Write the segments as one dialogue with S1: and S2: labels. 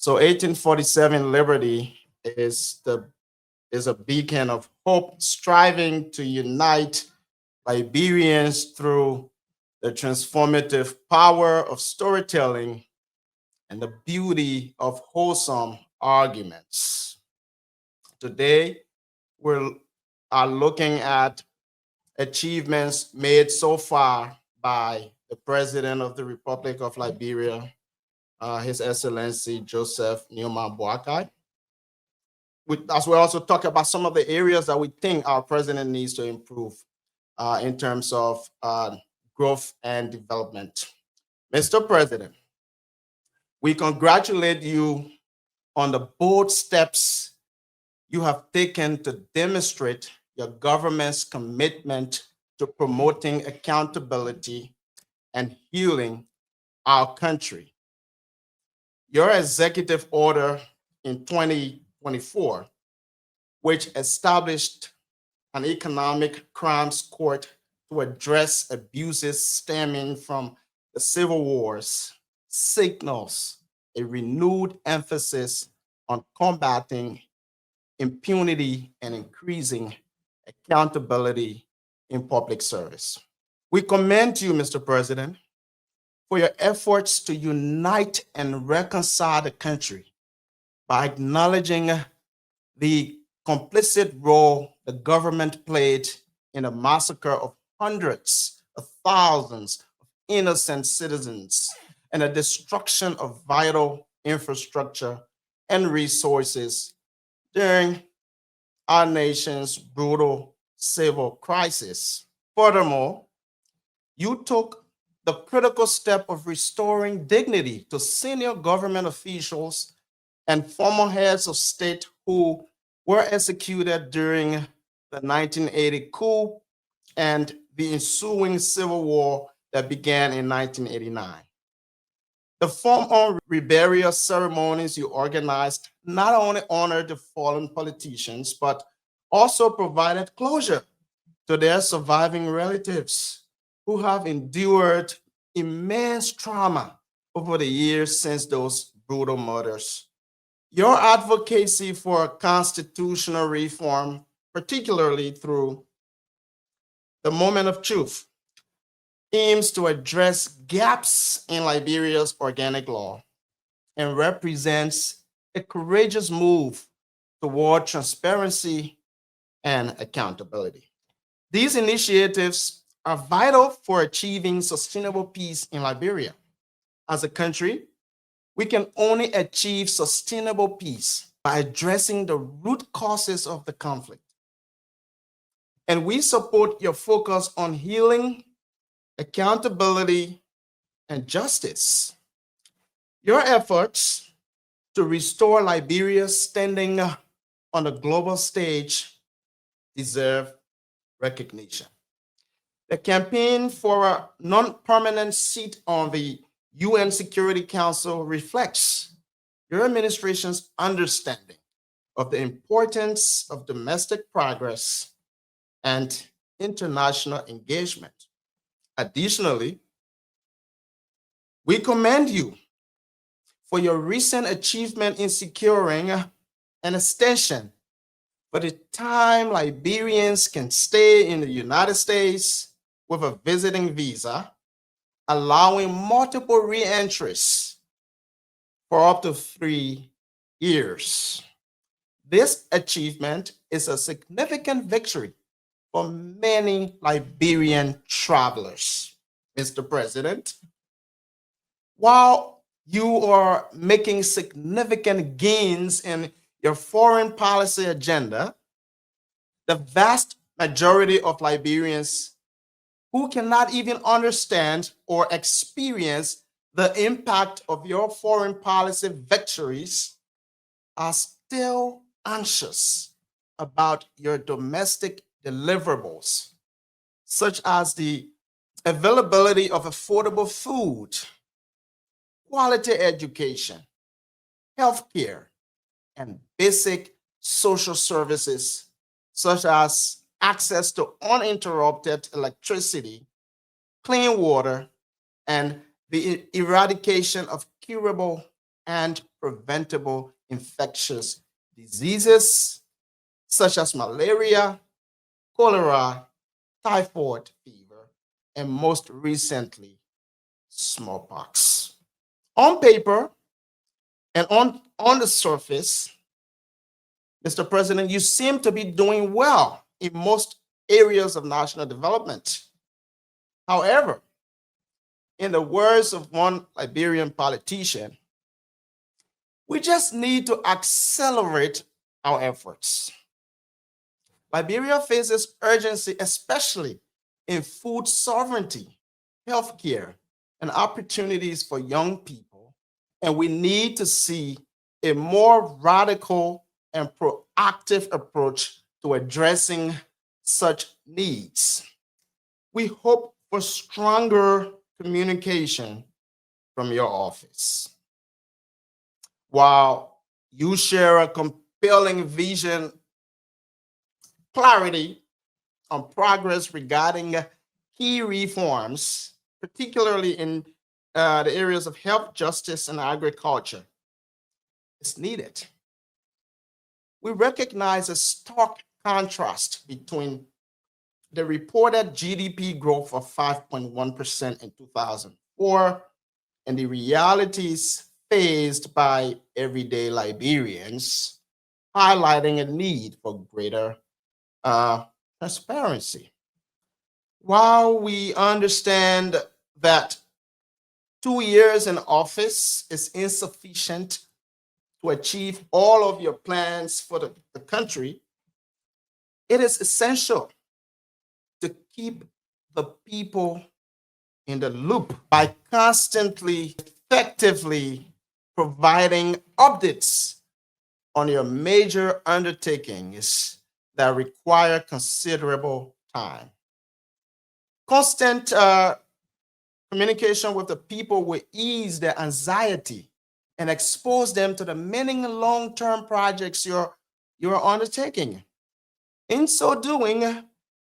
S1: So 1847 Liberty is a beacon of hope, striving to unite Liberians through the transformative power of storytelling and the beauty of wholesome arguments. Today, we are looking at achievements made so far by the President of the Republic of Liberia, His Excellency Joseph Nyuma Boakai. As we also talk about some of the areas that we think our president needs to improve in terms of growth and development. Mr. President, we congratulate you on the bold steps you have taken to demonstrate your government's commitment to promoting accountability and healing our country. Your executive order in 2024, which established an economic crimes court to address abuses stemming from the civil wars, signals a renewed emphasis on combating impunity and increasing accountability in public service. We commend you, Mr. President, for your efforts to unite and reconcile the country by acknowledging the complicit role the government played in the massacre of hundreds of thousands of innocent citizens and the destruction of vital infrastructure and resources during our nation's brutal civil crisis. Furthermore, you took the critical step of restoring dignity to senior government officials and former heads of state who were executed during the 1980 coup and the ensuing civil war that began in 1989. The formal reburial ceremonies you organized not only honored the fallen politicians, but also provided closure to their surviving relatives who have endured immense trauma over the years since those brutal murders. Your advocacy for constitutional reform, particularly through the Moment of Truth, aims to address gaps in Liberia's organic law and represents a courageous move toward transparency and accountability. These initiatives are vital for achieving sustainable peace in Liberia. As a country, we can only achieve sustainable peace by addressing the root causes of the conflict. And we support your focus on healing, accountability, and justice. Your efforts to restore Liberia's standing on the global stage deserve recognition. The campaign for a non-permanent seat on the UN Security Council reflects your administration's understanding of the importance of domestic progress and international engagement. Additionally, we commend you for your recent achievement in securing an extension for the time Liberians can stay in the United States with a visiting visa, allowing multiple re-entries for up to 3 years. This achievement is a significant victory for many Liberian travelers. Mr. President, while you are making significant gains in your foreign policy agenda, the vast majority of Liberians who cannot even understand or experience the impact of your foreign policy victories are still anxious about your domestic deliverables, such as the availability of affordable food, quality education, healthcare, and basic social services, such as access to uninterrupted electricity, clean water, and the eradication of curable and preventable infectious diseases such as malaria, cholera, typhoid fever, and most recently, smallpox. On paper and on the surface, Mr. President, you seem to be doing well in most areas of national development. However, in the words of one Liberian politician, we just need to accelerate our efforts. Liberia faces urgency, especially in food sovereignty, healthcare, and opportunities for young people. And we need to see a more radical and proactive approach to addressing such needs. We hope for stronger communication from your office. While you share a compelling vision, clarity on progress regarding key reforms, particularly in the areas of health, justice, and agriculture, is needed. We recognize a stark contrast between the reported GDP growth of 5.1% in 2004 and the realities faced by everyday Liberians, highlighting a need for greater transparency. While we understand that 2 years in office is insufficient to achieve all of your plans for the country, it is essential to keep the people in the loop by constantly, effectively providing updates on your major undertakings that require considerable time. Constant communication with the people will ease their anxiety and expose them to the many long-term projects you're undertaking. In so doing,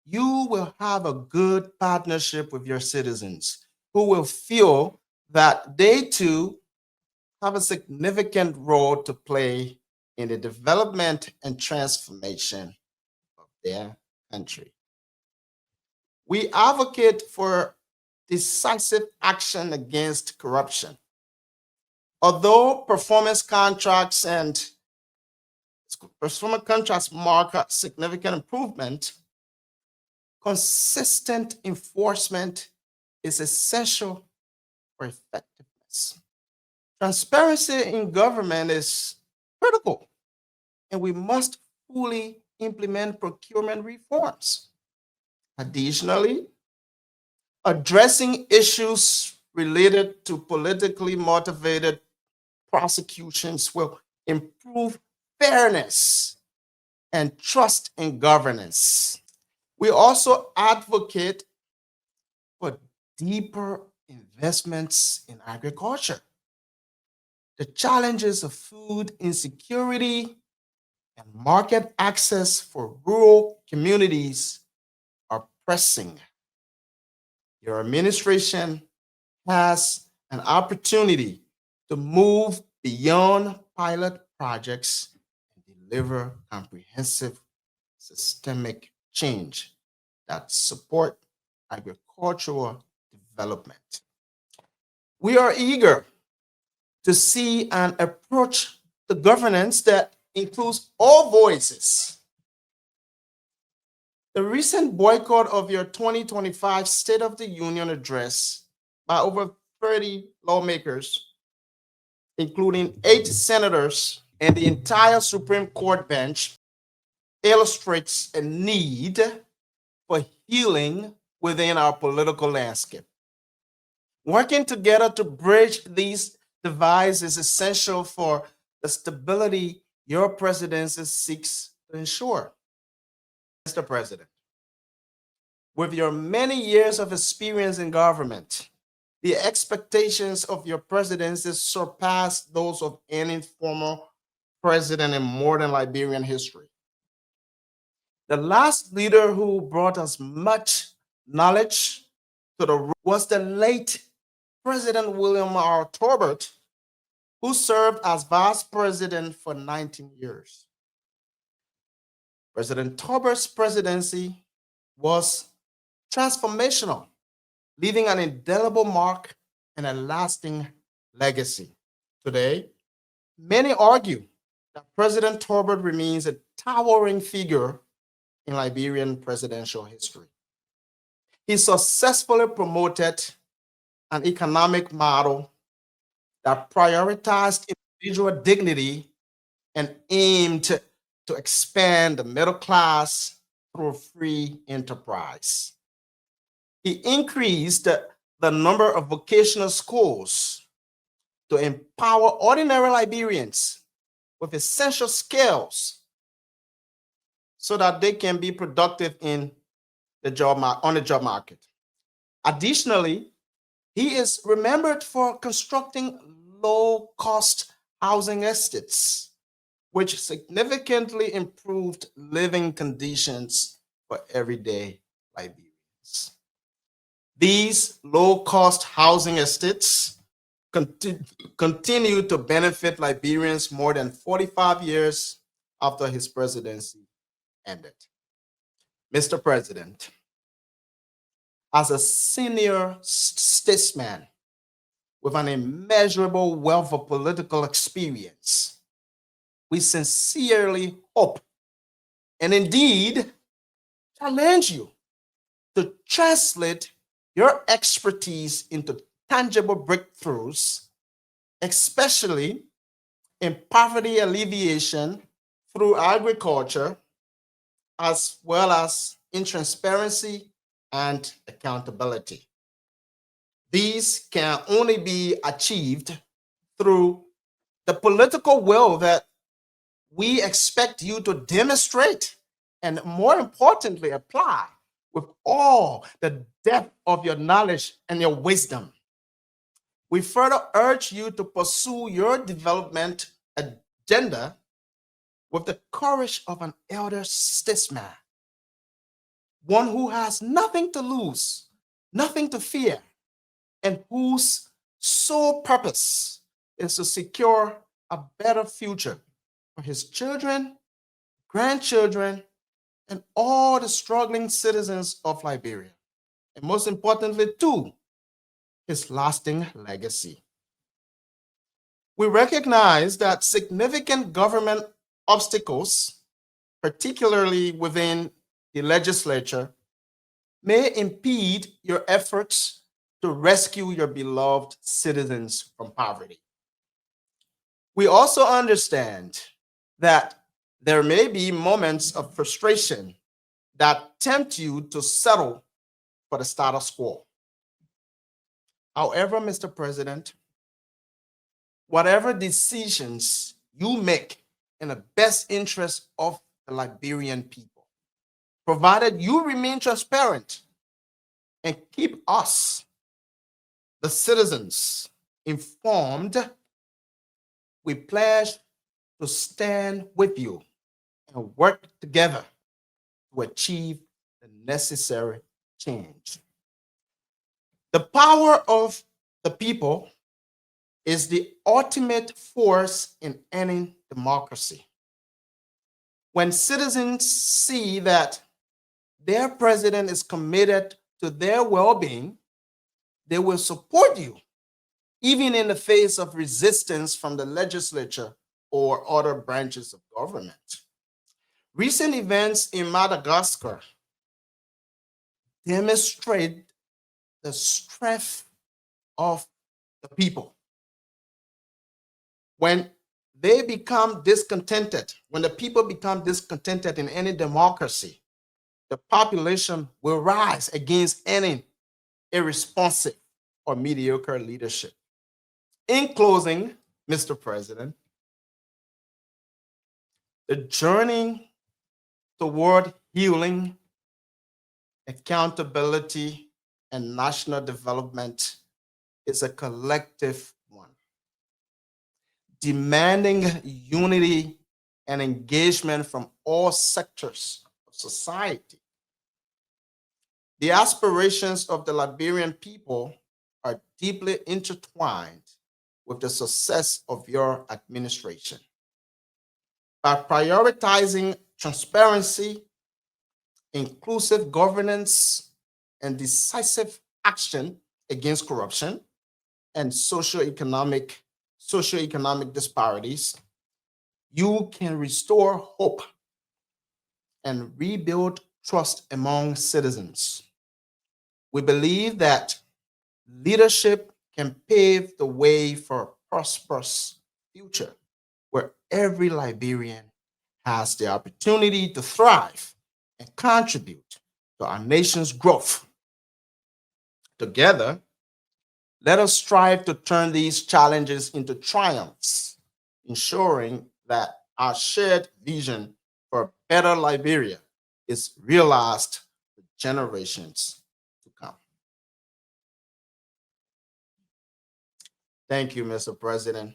S1: you will have a good partnership with your citizens who will feel that they too have a significant role to play in the development and transformation of their country. We advocate for decisive action against corruption. Although performance contracts mark a significant improvement, consistent enforcement is essential for effectiveness. Transparency in government is critical, and we must fully implement procurement reforms. Additionally, addressing issues related to politically motivated prosecutions will improve fairness and trust in governance. We also advocate for deeper investments in agriculture. The challenges of food insecurity and market access for rural communities are pressing. Your administration has an opportunity to move beyond pilot projects and deliver comprehensive systemic change that support agricultural development. We are eager to see an approach to governance that includes all voices. The recent boycott of your 2025 State of the Union address by over 30 lawmakers, including 8 senators and the entire Supreme Court bench, illustrates a need for healing within our political landscape. Working together to bridge these divides is essential for the stability your presidency seeks to ensure. Mr. President, with your many years of experience in government, the expectations of your presidency surpass those of any former president in modern Liberian history. The last leader who brought us much knowledge to the was the late President William R. Torbert, who served as vice president for 19 years. President Tauber's presidency was transformational, leaving an indelible mark and a lasting legacy. Today, many argue that President Tauber remains a towering figure in Liberian presidential history. He successfully promoted an economic model that prioritized individual dignity and aimed to expand the middle class through free enterprise. He increased the number of vocational schools to empower ordinary Liberians with essential skills so that they can be productive in on the job market. Additionally, he is remembered for constructing low-cost housing estates, which significantly improved living conditions for everyday Liberians. These low-cost housing estates continue to benefit Liberians more than 45 years after his presidency ended. Mr. President, as a senior statesman with an immeasurable wealth of political experience, we sincerely hope and indeed challenge you to translate your expertise into tangible breakthroughs, especially in poverty alleviation through agriculture, as well as in transparency and accountability. These can only be achieved through the political will that we expect you to demonstrate and, more importantly, apply with all the depth of your knowledge and your wisdom. We further urge you to pursue your development agenda with the courage of an elder statesman, one who has nothing to lose, nothing to fear, and whose sole purpose is to secure a better future for his children, grandchildren, and all the struggling citizens of Liberia. And most importantly, too, his lasting legacy. We recognize that significant government obstacles, particularly within the legislature, may impede your efforts to rescue your beloved citizens from poverty. We also understand that there may be moments of frustration that tempt you to settle for the status quo. However, Mr. President, whatever decisions you make in the best interest of the Liberian people, provided you remain transparent and keep us, the citizens, informed, we pledge to stand with you and work together to achieve the necessary change. The power of the people is the ultimate force in any democracy. When citizens see that their president is committed to their well-being, they will support you, even in the face of resistance from the legislature or other branches of government. Recent events in Madagascar demonstrate the strength of the people. When they become discontented, when the people become discontented in any democracy, the population will rise against any irresponsive or mediocre leadership. In closing, Mr. President, the journey toward healing, accountability, and national development is a collective one, demanding unity and engagement from all sectors of society. The aspirations of the Liberian people are deeply intertwined with the success of your administration. By prioritizing transparency, inclusive governance, and decisive action against corruption and socioeconomic disparities, you can restore hope and rebuild trust among citizens. We believe that leadership can pave the way for a prosperous future where every Liberian has the opportunity to thrive and contribute to our nation's growth. Together, let us strive to turn these challenges into triumphs, ensuring that our shared vision for a better Liberia is realized for generations to come. Thank you, Mr. President.